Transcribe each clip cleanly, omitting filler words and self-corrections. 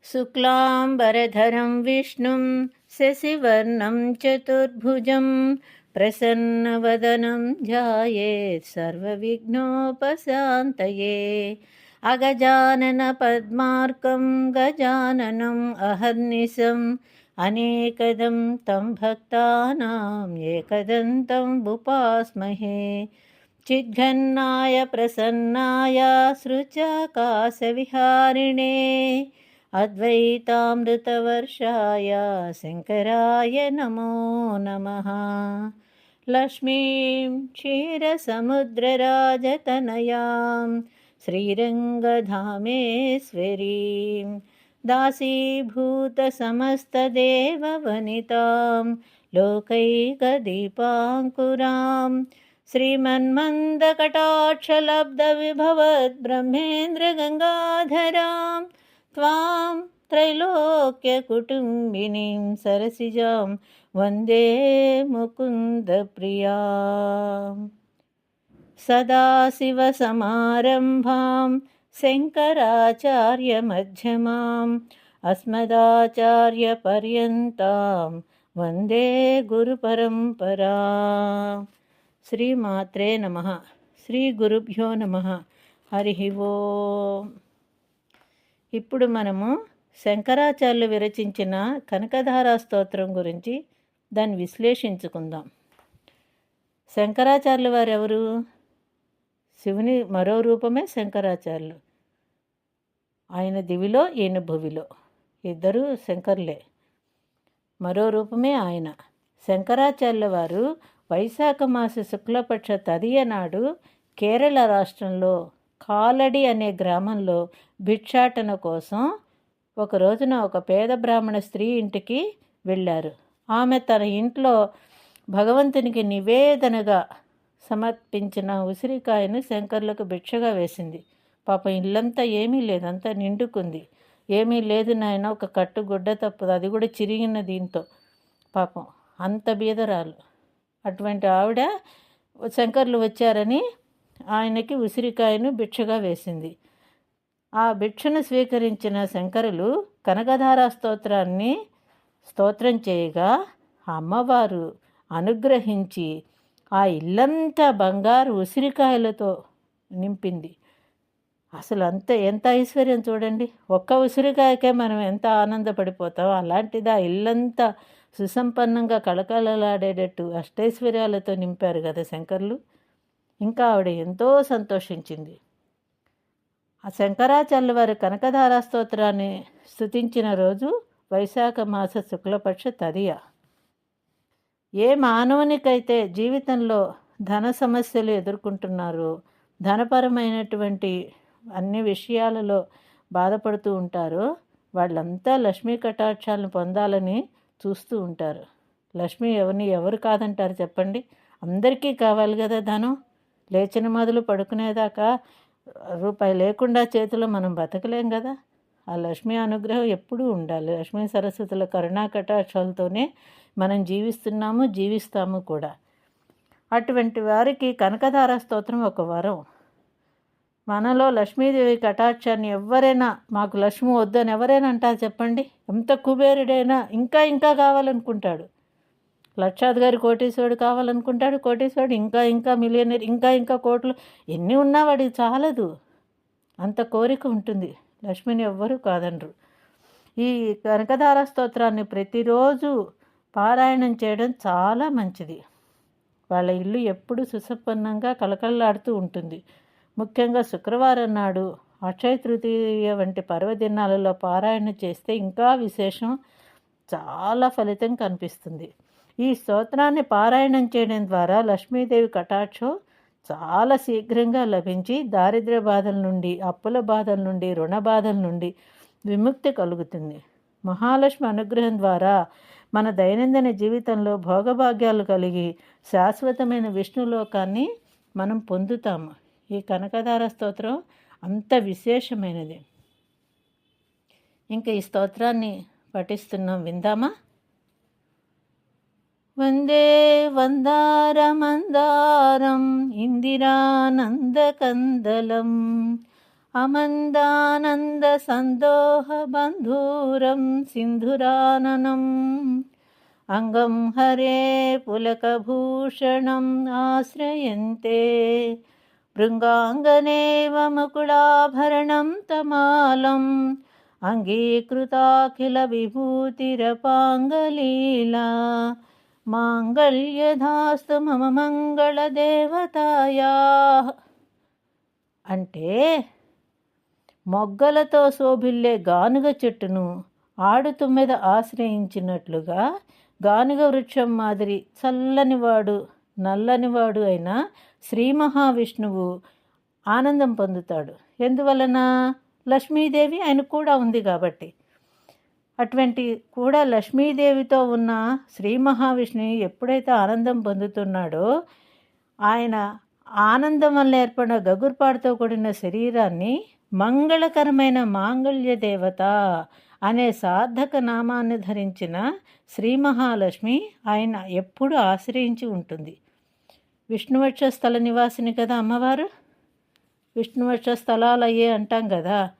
शुक्लाम्बरधरं विष्णुं शशिवर्णं चतुर्भुजं प्रसन्नवदनं ध्यायेत् सर्वविघ्नोपशान्तये। अगजाननपद्मार्कं गजाननम् अहर्निशम् अनेकदं तं भक्तानां एकदन्तं उपास्महे। चिद्घन्नाय प्रसन्नाय सृजाकाशविहारिणे अद्वैतामृतवर्षाय शङ्कराय नमो नमः। लक्ष्मीं क्षीरसमुद्रराजतनयां श्रीरङ्गधामेश्वरीं दासीभूतसमस्तदेववनितां लोकैकदीपाङ्कुरां श्रीमन्मन्दकटाक्षलब्धविभवद्ब्रह्मेन्द्रगङ्गाधरां त्वां त्रैलोक्यकुटुम्बिनीं सरसिजां वन्दे मुकुन्दप्रियाम्। सदाशिवसमारम्भां शङ्कराचार्यमध्यमाम् अस्मदाचार्यपर्यन्तां वन्दे गुरुपरम्परा। శ్రీమాత్రే నమః. శ్రీ గురుభ్యో నమః. హరి ఓం. ఇప్పుడు మనము శంకరాచార్యులు విరచించిన కనకధారా స్తోత్రం గురించి దాన్ని విశ్లేషించుకుందాం. శంకరాచార్యులు వారు ఎవరు? శివుని మరో రూపమే శంకరాచార్యులు. ఆయన దివిలో ఈయన భువిలో, ఇద్దరు శంకర్లే, మరో రూపమే ఆయన. శంకరాచార్యుల వారు వైశాఖ మాస శుక్లపక్ష తదియ నాడు కేరళ రాష్ట్రంలో కాలడి అనే గ్రామంలో భిక్షాటన కోసం ఒక రోజున ఒక పేద బ్రాహ్మణ స్త్రీ ఇంటికి వెళ్ళారు. ఆమె తన ఇంట్లో భగవంతునికి నివేదనగా సమర్పించిన ఉసిరికాయను శంకర్లకు భిక్షగా వేసింది. పాపం ఇల్లంతా ఏమీ లేదు, అంతా నిండుకుంది. ఏమీ లేదు నాయన, ఒక కట్టు గుడ్డ తప్పదు, అది కూడా చిరిగిన దీంతో. పాపం అంత బీదరాలు. అటువంటి ఆవిడ శంకర్లు వచ్చారని ఆయనకి ఉసిరికాయను భిక్షగా వేసింది. ఆ భిక్షను స్వీకరించిన శంకరులు కనకధారా స్తోత్రాన్ని స్తోత్రం చేయగా అమ్మవారు అనుగ్రహించి ఆ ఇల్లంతా బంగారు ఉసిరికాయలతో నింపింది. అసలు ఎంత ఐశ్వర్యం చూడండి. ఒక్క ఉసిరికాయకే మనం ఎంత ఆనందపడిపోతాం. అలాంటిది ఆ ఇల్లంతా సుసంపన్నంగా కళకళలాడేటట్టు అష్టైశ్వర్యాలతో నింపారు కదా శంకర్లు. ఇంకా ఆవిడ ఎంతో సంతోషించింది. ఆ శంకరాచార్యుల వారి కనకధారా స్తోత్రాన్ని స్తుతించిన రోజు వైశాఖ మాస శుక్లపక్ష తదియ. ఏ మానవునికైతే జీవితంలో ధన సమస్యలు ఎదుర్కొంటున్నారో, ధనపరమైనటువంటి అన్ని విషయాలలో బాధపడుతూ ఉంటారో, వాళ్ళంతా లక్ష్మీ కటాక్షాలను పొందాలని చూస్తూ ఉంటారు. లక్ష్మి ఎవరు కాదంటారు చెప్పండి? అందరికీ కావాలి కదా ధనం. లేచిన మొదలు పడుకునేదాకా రూపాయి లేకుండా చేతిలో మనం బతకలేం కదా. ఆ లక్ష్మీ అనుగ్రహం ఎప్పుడూ ఉండాలి. లక్ష్మీ సరస్వతుల కరుణా కటాక్షాలతోనే మనం జీవిస్తాము కూడా. అటువంటి వారికి కనకధారా స్తోత్రం ఒక వరం. మనలో లక్ష్మీదేవి కటాక్షాన్ని ఎవరైనా, మాకు లక్ష్మి వద్దని ఎవరైనా అంటారు చెప్పండి? ఎంత కుబేరుడైనా ఇంకా కావాలనుకుంటాడు. లక్షాధికారి కోటీశ్వరుడు కావాలనుకుంటాడు. కోటీశ్వరుడు ఇంకా మిలియనర్, ఇంకా కోట్లు ఎన్ని ఉన్నా వాడికి చాలదు. అంత కోరిక ఉంటుంది. లక్ష్మిని ఎవ్వరూ కాదనరు. ఈ కనకధారా స్తోత్రాన్ని ప్రతిరోజు పారాయణం చేయడం చాలా మంచిది. వాళ్ళ ఇల్లు ఎప్పుడు సుసంపన్నంగా కలకల్లాడుతూ ఉంటుంది. ముఖ్యంగా శుక్రవారం నాడు, అక్షయ తృతీయ వంటి పర్వదినాలలో పారాయణ చేస్తే ఇంకా విశేషం, చాలా ఫలితం కనిపిస్తుంది. ఈ స్తోత్రాన్ని పారాయణం చేయడం ద్వారా లక్ష్మీదేవి కటాక్షం చాలా శీఘ్రంగా లభించి దారిద్ర్య బాధల నుండి, అప్పుల బాధల నుండి, రుణ బాధల నుండి విముక్తి కలుగుతుంది. మహాలక్ష్మి అనుగ్రహం ద్వారా మన దైనందిన జీవితంలో భోగభాగ్యాలు కలిగి శాశ్వతమైన విష్ణులోకాన్ని మనం పొందుతాము. ఈ కనకధారా స్తోత్రం అంత విశేషమైనది. ఇంకా ఈ స్తోత్రాన్ని పఠిస్తున్నాం, విందామా? వందే వందారమందారం ఇందిరానందకందలం అమందానందసందోహబంధూరం సింధురాననం అంగం హరే పులకభూషణం ఆశ్రయంతే భృంగాంగనేవ ముకుళాభరణం తమాలం అంగీకృతాఖిల విభూతిరపాంగలీలా మాంగళ్యధాస్తు మమ మంగళదేవతాయా. అంటే మొగ్గలతో శోభిల్లే గానుగ చెట్టును ఆడుతుమ్మెద ఆశ్రయించినట్లుగా గానుగ వృక్షం మాదిరి చల్లనివాడు నల్లనివాడు అయిన శ్రీ మహావిష్ణువు ఆనందం పొందుతాడు. ఎందువలన? లక్ష్మీదేవి ఆయన కూడా ఉంది కాబట్టి. అటువంటి కూడా లక్ష్మీదేవితో ఉన్న శ్రీ మహావిష్ణువు ఎప్పుడైతే ఆనందం పొందుతున్నాడో, ఆయన ఆనందం వల్ల ఏర్పడిన గగుర్పాటుతో కూడిన శరీరాన్ని మంగళకరమైన మాంగళ్య దేవత అనే సార్థక నామాన్ని ధరించిన శ్రీ మహాలక్ష్మి ఆయన ఎప్పుడు ఆశ్రయించి ఉంటుంది. విష్ణువక్ష స్థల నివాసిని కదా అమ్మవారు. విష్ణువక్ష స్థలాలయ్యే అంటాం కదా.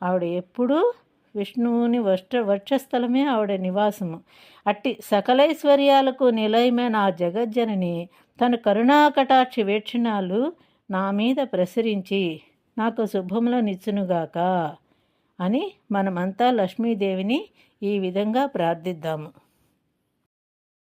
ఆవిడ ఎప్పుడూ విష్ణువుని వక్షస్థలమే ఆవిడ నివాసము. అట్టి సకలైశ్వర్యాలకు నిలయమైన ఆ జగజ్జనని తన కరుణాకటాక్షి వీక్షణాలు నా మీద ప్రసరించి నాకు శుభములో నిచ్చునుగాక అని మనమంతా లక్ష్మీదేవిని ఈ విధంగా ప్రార్థిద్దాము.